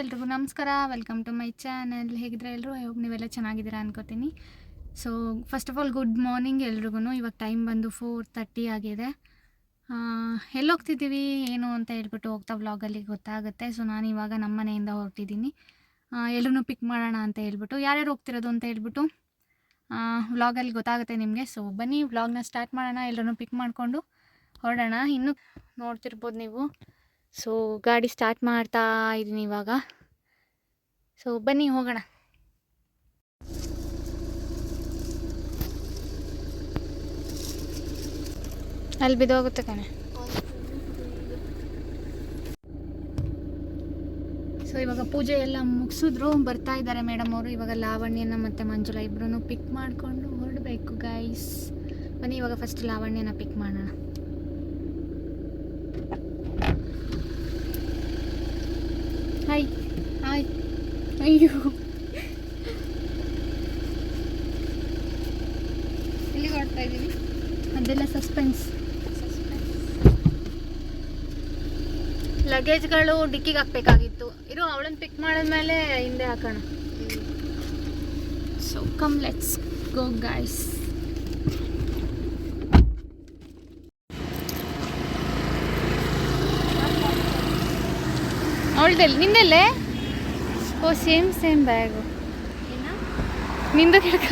ಎಲ್ರಿಗೂ ನಮಸ್ಕಾರ. Welcome to my channel. ಹೇಗಿದ್ರೆ ಎಲ್ಲರೂ ಹೋಗಿ ನೀವೆಲ್ಲ ಚೆನ್ನಾಗಿದ್ದೀರಾ ಅನ್ಕೋತೀನಿ. So first of all good morning ಎಲ್ರಿಗೂ. ಇವಾಗ ಟೈಮ್ ಬಂದು 4:30 ಆಗಿದೆ. ಎಲ್ಲೋಗ್ತಿದ್ದೀವಿ ಏನು ಅಂತ ಹೇಳ್ಬಿಟ್ಟು ಹೋಗ್ತಾ ವ್ಲಾಗಲ್ಲಿ ಗೊತ್ತಾಗುತ್ತೆ. ಸೊ ನಾನು ಇವಾಗ ನಮ್ಮ ಮನೆಯಿಂದ ಹೊರಟಿದ್ದೀನಿ. ಎಲ್ಲರೂ ಪಿಕ್ ಮಾಡೋಣ ಅಂತ ಹೇಳ್ಬಿಟ್ಟು, ಯಾರ್ಯಾರು ಹೋಗ್ತಿರೋದು ಅಂತ ಹೇಳ್ಬಿಟ್ಟು ವ್ಲಾಗಲ್ಲಿ ಗೊತ್ತಾಗುತ್ತೆ ನಿಮಗೆ. ಸೊ ಬನ್ನಿ ವ್ಲಾಗ್ನ ಸ್ಟಾರ್ಟ್ ಮಾಡೋಣ. ಎಲ್ಲರೂ ಪಿಕ್ ಮಾಡಿಕೊಂಡು ಹೊರಡೋಣ. ಇನ್ನೂ ನೋಡ್ತಿರ್ಬೋದು ನೀವು. ಸೊ ಗಾಡಿ ಸ್ಟಾರ್ಟ್ ಮಾಡ್ತಾ ಇದ್ದೀನಿ ಇವಾಗ. ಸೊ ಬನ್ನಿ ಹೋಗೋಣ. ಅಲ್ಲಿ ಬಿದ್ದೋಗುತ್ತೆ ಕಣೆ. ಸೊ ಇವಾಗ ಪೂಜೆ ಎಲ್ಲ ಮುಗಿಸಿದ್ರು, ಬರ್ತಾ ಇದ್ದಾರೆ ಮೇಡಮ್ ಅವರು. ಇವಾಗ ಲಾವಣ್ಯನ ಮತ್ತು ಮಂಜುಳಾ ಇಬ್ಬರೂ ಪಿಕ್ ಮಾಡಿಕೊಂಡು ಹೊರಡಬೇಕು ಗೈಸ್. ಬನ್ನಿ ಇವಾಗ ಫಸ್ಟ್ ಲಾವಣ್ಯನ ಪಿಕ್ ಮಾಡೋಣ. Hi hi. ಅಯ್ಯೋ ಎಲ್ಲಿಗೆ ಹೊರಡ್ತಾ ಇದ್ದೀವಿ ಅದೆಲ್ಲ ಸಸ್ಪೆನ್ಸ್. ಲಗೇಜ್ಗಳು ಡಿಕ್ಕಿಗೆ ಹಾಕ್ಬೇಕಾಗಿತ್ತು. ಇರು ಅವಳನ್ನು ಪಿಕ್ ಮಾಡಿದ್ಮೇಲೆ ಹಿಂದೆ ಹಾಕೋಣ. So come let's go guys. ಅವಳದಲ್ಲಿ ನಿಂದಲ್ಲೇ? ಓ ಸೇಮ್ ಬ್ಯಾಗು. ನಿಂದು ಕೆಳಕ.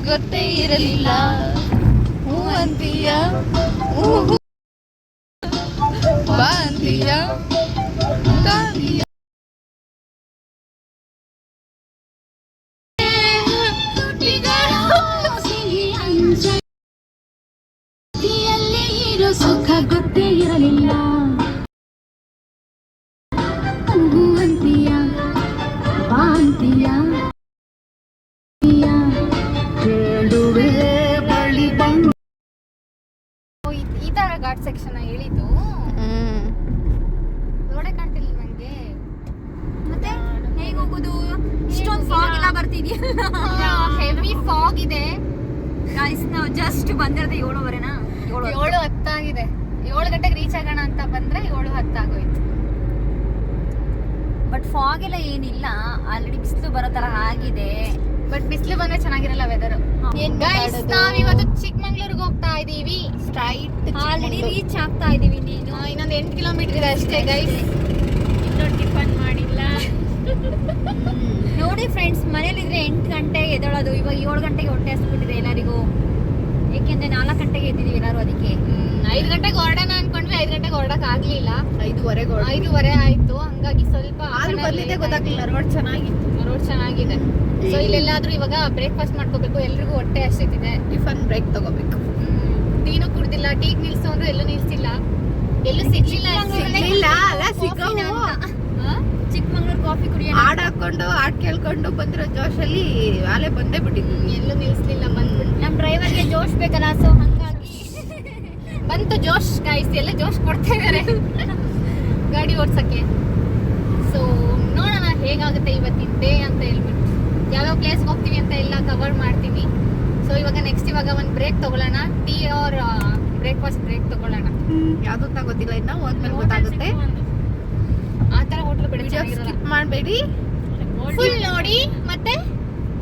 ಗೊತ್ತೇ ಇರಲಿಲ್ಲ ಹೂ ಅಂತೀಯ ಬಾ ಅಂತೀಯ ಸುಖ ಗೊತ್ತೇ ಇರಲಿಲ್ಲ ಹೂ ಅಂತೀಯ ಬಾ ಅಂತೀಯ. ಈ ತರ ಘಾಟ್ ಸೆಕ್ಷನ್ ಹೇಳಿದ್ದು ರೋಡೇ ಕಾಣ್ತಿಲ್ಲ ನಂಗೆ. ಮತ್ತೆ ಹೇಗೆ ಹೋಗೋದು? ಇಷ್ಟೊಂದು ಫಾಗ್ ಎಲ್ಲ ಬರ್ತಿದೆಯಲ್ಲ, ಹೆವಿ ಫಾಗ್ ಇದೆ ಗೈಸ್. ನಾವು ಜಸ್ಟ್ ಬಂದಿರೋದು 7:30ನಾ? 7:10 ಆಗಿದೆ. 7 ಗಂಟೆಗೆ ರೀಚ್ ಆಗೋಣ ಅಂತ ಬಂದ್ರೆ 7:10 ಆಗೋಯ್ತು. ಬಟ್ ಫಾಗ್ ಎಲ್ಲ ಏನಿಲ್ಲ, ಆಲ್ರೆಡಿ ಬಿಸಿಲು ಬರೋ ತರ ಆಗಿದೆ. ಬಟ್ ಬಿಸಿಲು ಬಂದ್ರೆ ಚೆನ್ನಾಗಿರಲ್ಲ ವೆದರ್. ನಾವಿವತ್ತು ಚಿಕ್ಕಮಂಗ್ಳೂರ್ಗೆ ಹೋಗ್ತಾ ಇದೀವಿ. ಸ್ಟ್ರೈಟ್ ಆಲ್ರೆಡಿ ರೀಚ್ ಆಗ್ತಾ ಇದೀವಿ. ನೀನು ಇನ್ನೊಂದು 8 ಕಿಲೋಮೀಟರ್ ಇದೆ ಅಷ್ಟೇ ಗೈಸ್. ಇನ್ನೂ ಟಿಫನ್ ಮಾಡಿಲ್ಲ. ನೋಡಿ ಫ್ರೆಂಡ್ಸ್, ಮನೇಲಿದ್ರೆ 8 ಗಂಟೆಗೆ ಎದ್ದೇಳೋದು. ಇವಾಗ 7 ಗಂಟೆಗೆ ಹೊಟ್ಟೆ ಹಸ್ಬಿಟ್ಟಿದೆ ಎಲ್ಲರಿಗೂ. ಏಕೆಂದ್ರೆ 4 ಗಂಟೆಗೆ ಎದ್ದಿದೀವಿ ಎಲ್ಲರೂ. ಅದಕ್ಕೆ 5 ಗಂಟೆಗೆ ಹೊರಡೋಣ ಅನ್ಕೊಂಡ್ವಿ. 5 ಗಂಟೆಗೆ ಹೊರಡಕ್ ಆಗ್ಲಿಲ್ಲ. 5:15 ಆಯ್ತು. ಹಂಗಾಗಿ ಸ್ವಲ್ಪ ಗೊತ್ತಾಗ್ಲಿಲ್ಲ. ರೋಡ್ ಚೆನ್ನಾಗಿದೆ. ಸೊ ಇಲ್ಲೆಲ್ಲಾದ್ರೂ ಇವಾಗ ಬ್ರೇಕ್ಫಾಸ್ಟ್ ಮಾಡ್ಕೋಬೇಕು. ಎಲ್ರಿಗೂ ಹೊಟ್ಟೆ ಹಸಿತಿದೆ. ಟಿಫನ್ ಬ್ರೇಕ್ ತಗೋಬೇಕು. ಟೀನು ಕುಡ್ದಿಲ್ಲ. ಟೀಗ್ ನಿಲ್ಸು ಅಂದ್ರೆ ಎಲ್ಲೂ ನಿಲ್ಸಿಲ್ಲ, ಎಲ್ಲೂ ಸಿಗ್ಲಿಲ್ಲ. ಚಿಕ್ಕಮಂಗ್ಳೂರ್ ಕಾಫಿ ಕುಡಿಯೋಣ ಹಾಡ್ ಹಾಕೊಂಡು ಹಾಡ್ ಕೇಳ್ಕೊಂಡು ಬಂದಿರೋ ಜೋಶಲ್ಲಿ ಆಲೆ ಬಂದೇ ಬಿಟ್ಟಿದ್ವಿ. ಎಲ್ಲೂ ನಿಲ್ಸ್ಲಿಲ್ಲ. ಬಂದ್ಬಿಟ್ಟು ನಮ್ ಡ್ರೈವರ್ಗೆ ಜೋಶ್ ಬೇಕಲ್ಲ, ಸೊ ಹಂಗಾಗಿ ಬಂತು ಜೋಶ್ ಗೈಸ್. ಎಲ್ಲ ಜೋಶ್ ಕೊಡ್ತಾ ಇದಾರೆ ಗಾಡಿ ಓಡ್ಸಕ್ಕೆ. ಸೊ ನೋಡೋಣ ಹೇಗಾಗುತ್ತೆ ಇವತ್ತಿನ ಡೇ ಅಂತ ಹೇಳ್ಬಿಟ್ಟು. ಯಾವ್ಯಾವ ಪ್ಲೇಸ್ಗೆ ಹೋಗ್ತೀವಿ ಅಂತ ಎಲ್ಲ ಕವರ್ ಮಾಡ್ತೀವಿ. ಸೊ ಇವಾಗ ನೆಕ್ಸ್ಟ್ ಒಂದು ಬ್ರೇಕ್ ತಗೊಳ್ಳೋಣ. ಟೀ ಆರ್ ಬ್ರೇಕ್ಫಾಸ್ಟ್ ಬ್ರೇಕ್ ತಗೊಳ್ಳೋಣ. ಯಾವ್ದು ಅಂತ ಗೊತ್ತಿಲ್ಲ, ಇನ್ನ ಹೋದ್ಮೇಲೆ ಗೊತ್ತಾಗುತ್ತೆ. ಆ ತರ ಹೋಟ್ಲು ಬಿಡಿ, ಸ್ಕಿಪ್ ಮಾಡಬೇಡಿ, ಫುಲ್ ನೋಡಿ ಮತ್ತೆ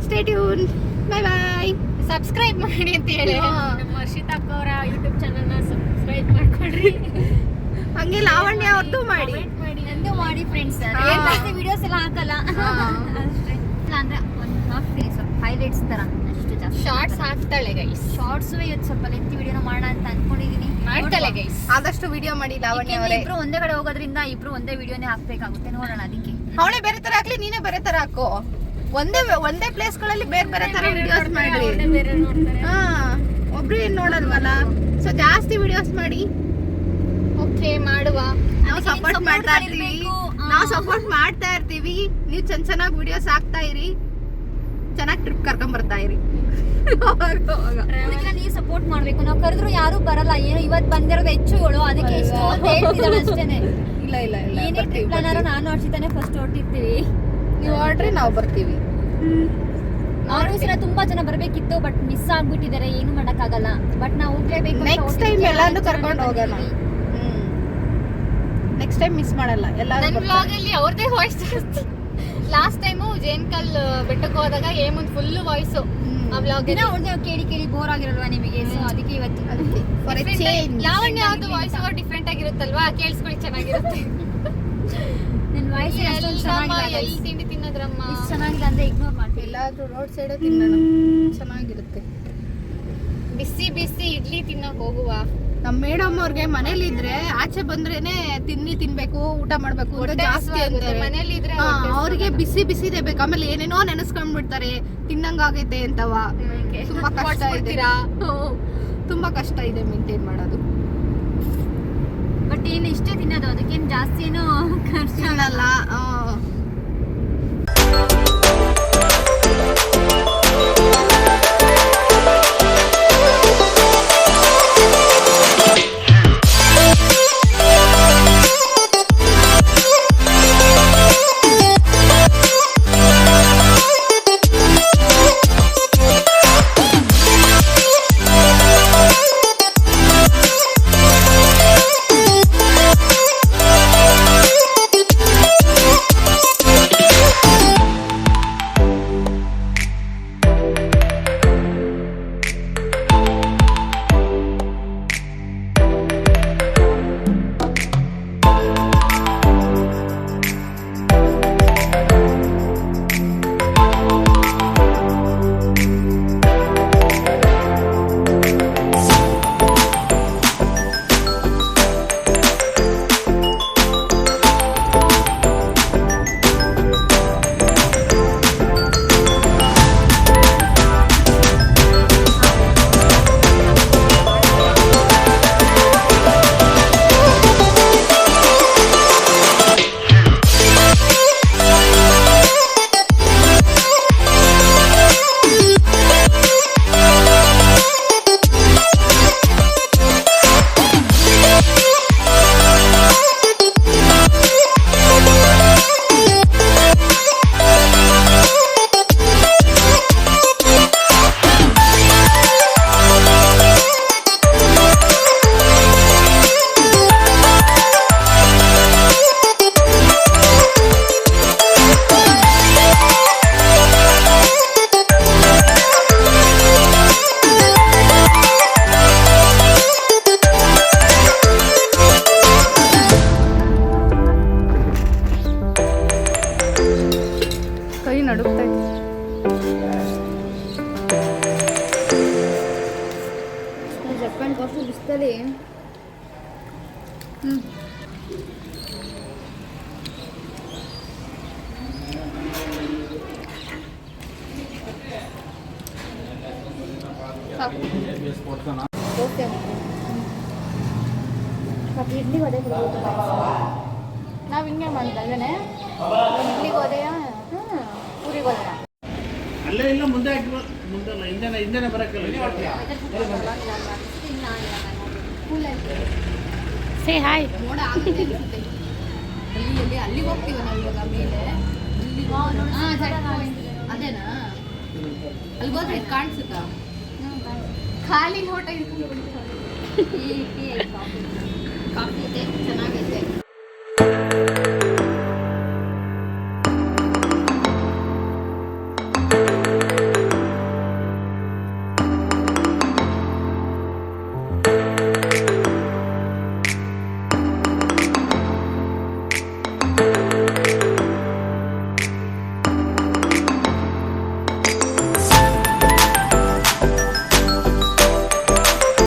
stay tune. Bye bye. Subscribe ಮಾಡಿ ಅಂತ ಹೇಳಿ ನಮ್ಮ ಹರ್ಷಿತಾ ಅಕ್ಕ ಅವರ ಯೂಟ್ಯೂಬ್ ಚಾನಲ್ನ ಸಬ್ಸ್ಕ್ರೈಬ್ ಮಾಡ್ಕೊಳ್ರಿ. ಹಂಗೆ ಲಾವಣ್ಯ ಅವ್ರದ್ದು ಮಾಡಿ. ನಂದು ಮಾಡಿ ಫ್ರೆಂಡ್ಸ್. ಏನ್ ಜಾಸ್ತಿ ವಿಡಿಯೋಸ್ ಎಲ್ಲ ಹಾಕಲ್ಲ ಅಷ್ಟೇ. ಇಲ್ಲ ಅಂದ್ರೆ ಒಂದು ಹಾಕ್ತೀನಿ ಸ್ವಲ್ಪ ಹೈಲೈಟ್ಸ್ ತರ, ಅಷ್ಟು ಜಾಸ್ತಿ ಶಾರ್ಟ್ಸ್ ಹಾಕ್ತಾಳೆ ಗೈಸ್. ಶಾರ್ಟ್ಸ್ ಇವತ್ತು ಸ್ವಲ್ಪ ಲೆಂತಿ ವಿಡಿಯೋನ ಮಾಡೋಣ ಅಂತ ಅನ್ಕೊಂಡಿದೀನಿ. ಮಾಡ್ತಾಳೆ ಗೈಸ್. ಆದಷ್ಟು ವಿಡಿಯೋ ಮಾಡಿ ಲಾವಣ್ಯ ಅವರೇ. ಇಬ್ರು ಒಂದೇ ಕಡೆ ಹೋಗೋದ್ರಿಂದ ಇಬ್ರು ಒಂದೇ ವಿಡಿಯೋನೇ ಹಾಕ್ಬೇಕಾಗುತ್ತೆ, ನೋಡೋಣ ಅದಕ್ಕೆ. ಅವಳೇ ಬೇರೆ ತರ ಹಾಕ್ಲಿ, ನೀನೇ ಬೇರೆ ತರ ಹಾಕೋ. ಒಂದೇ ಪ್ಲೇಸ್ ಗಳಲ್ಲಿ ಬೇರೆ ಬೇರೆ ತರ ವಿಡಿಯೋಸ್ ಮಾಡಿ. ಒಬ್ರು ಏನ್ ನೋಡಲ್ವಲ್ಲ, ಸೊ ಜಾಸ್ತಿ ವಿಡಿಯೋಸ್ ಮಾಡಿ. ಓಕೆ, ಮಾಡುವ. ನಾವು ಸಪೋರ್ಟ್ ಮಾಡ್ತಾ ಇರ್ತೀವಿ. ನೀವು ಚೆನ್ನಾಗಿ ವಿಡಿಯೋಸ್ ಹಾಕ್ತಾ ಇರಿ, ಚೆನ್ನಾಗಿ ಟ್ರಿಪ್ ಕರ್ಕೊಂಡ್ ಬರ್ತಾ ಇರಿ. ನೀವು ಸಪೋರ್ಟ್ ಮಾಡ್ಬೇಕು. ನಾವು ಕರೆದ್ರು ಯಾರು ಬರಲ್ಲ, ಏನೋ ಇವತ್ತು ಬಂದಿರೋದು ಹೆಚ್ಚು ಹೇಳು, ಅದಕ್ಕೆ ಎಷ್ಟು ಅಂತ ಹೇಳ್ತಿದ್ದಾಳೆ ಅಷ್ಟೇನೆ. ಇಲ್ಲ ಏನೇ ಟ್ರಿಪ್ ಪ್ಲಾನರು ನಾನು ಹರ್ಷಿತಾನೆ ಫಸ್ಟ್ ಹೊರಟಿರ್ತೀವಿ. ನೀವು ಹೊರಟ್ರೆ ನಾವು ಬರ್ತೀವಿ. ಅವರು ಸಲ ತುಂಬಾ ಜನ ಬರ್ಬೇಕಿತ್ತು, ಬಟ್ ಮಿಸ್ ಆಗ್ಬಿಟ್ಟಿದ್ದಾರೆ, ಏನು ಮಾಡಕ್ಕಾಗಲ್ಲ. ಬಟ್ ನಾವು ಹೋಗ್ಲೇಬೇಕು. ನೆಕ್ಸ್ಟ್ ಟೈಮ್ ಎಲ್ಲಾನು ಕರ್ಕೊಂಡು ಹೋಗೋಣ. ನೆಕ್ಸ್ಟ್ ಟೈಮ್ ಮಿಸ್ ಮಾಡಲ್ಲ. ನನ್ನ ವ್ಲಾಗ್ ಅಲ್ಲಿ ಅವ್ರದೇ ವಾಯ್ಸ್ ಜಾಸ್ತಿ. ಲಾಸ್ಟ್ ಟೈಮು ಜೇನ್ಕಲ್ ಬೆಟ್ಟಕ್ಕೆ ಹೋದಾಗ ಏಮುಂದ್ ಫುಲ್ ವಾಯ್ಸ್. ಆ ವ್ಲಾಗ್ ಅವ್ರದೇ ಕೇಳಿ ಬೋರ್ ಆಗಿರಲ್ವಾ ನಿಮಗೆ? ಸೊ ಅದಕ್ಕೆ ಇವತ್ತು ಲಾವಣ್ಯ ಅವ್ರದ್ದು ವಾಯ್ಸ್ ಓವರ್ ಡಿಫ್ರೆಂಟ್ ಆಗಿರುತ್ತಲ್ವಾ, ಕೇಳಿಸ್ಕೊಳ್ಳಿ, ಚೆನ್ನಾಗಿರುತ್ತೆ. ನನ್ನ ವಾಯ್ಸ್ ಎಲ್ಲಿ ತಿಂಡಿ ತಿನ್ನೋದ್ರಮ್ಮ ಚೆನ್ನಾಗಿಲ್ಲ ಅಂದ್ರೆ ಇಗ್ನೋರ್ ಮಾಡ್ತೀವಿ. ಎಲ್ಲಾದ್ರೂ ರೋಡ್ ಸೈಡ್ ತಿನ್ನೋಣ, ಚೆನ್ನಾಗಿರುತ್ತೆ. ಬಿಸಿ ಇಡ್ಲಿ ತಿನ್ನಕ್ ಹೋಗುವ. ನಮ್ಮ ಮೇಡಮ್ ಅವ್ರಿಗೆ ಮನೇಲಿ ಇದ್ರೆ ಆಚೆ ಬಂದ್ರೇನೆ ತಿನ್ಬೇಕು, ಊಟ ಮಾಡ್ಬೇಕು ಅಂತ ಜಾಸ್ತಿ ಅಂತಾರೆ. ಮನೇಲಿ ಇದ್ರೆ ಅವ್ರಿಗೆ ಬಿಸಿದೇ ಬೇಕು. ಆಮೇಲೆ ಏನೇನೋ ನೆನೆಸ್ಕೊಂಡ್ ಬಿಡ್ತಾರೆ, ತಿನ್ನಂಗಾಗೈತೆ ಅಂತವ. ತುಂಬಾ ಕಷ್ಟ ಇದೆ, ತುಂಬಾ ಕಷ್ಟ ಇದೆ ಮೇಂಟೈನ್ ಮಾಡೋದು. ಬಟ್ ಏನು ಇಷ್ಟೇ ತಿನ್ನೋದು, ಅದಕ್ಕೇನು ಜಾಸ್ತಿ ಏನು ಖರ್ಚು ಆಗಲ್ಲ. ಜಪಾನ್ ಕಾಫಿ ಬಿಸ್ತಲ್ಲಿ ಇಡ್ಲಿ ವಡೆ ನಾವು ಹಿಂಗೆ ಮಾಡ್ತಾ ಇದ್ದೇನೆ. ಇಡ್ಲಿಗೆ ಹೋದೆಯ ಪೂರಿಗೆ ಹೋದೆಯ ಅಲ್ಲೇ ಇಲ್ಲ ಮುಂದೆ ಮುಂದೆಲ್ಲ ಹಿಂದೆನೆ ಬರಕ್ಕಲ್ಲ. Say hi. ಮೋಡ ಆಗುತ್ತೆ ಅಲ್ಲಿಗೆ ಹೋಗ್ತೀವಿ ನಾವು ಇವಾಗ ಮೇಲೆ. ಅದೇನಾ ಅಲ್ಲಿ ಹೋದ್ರೆ ಇದು ಕಾಣಿಸುತ್ತಾ? ಖಾಲಿ ನೋಟ ಕಾಫಿ ಇದೆ ಚೆನ್ನಾಗೈತೆ.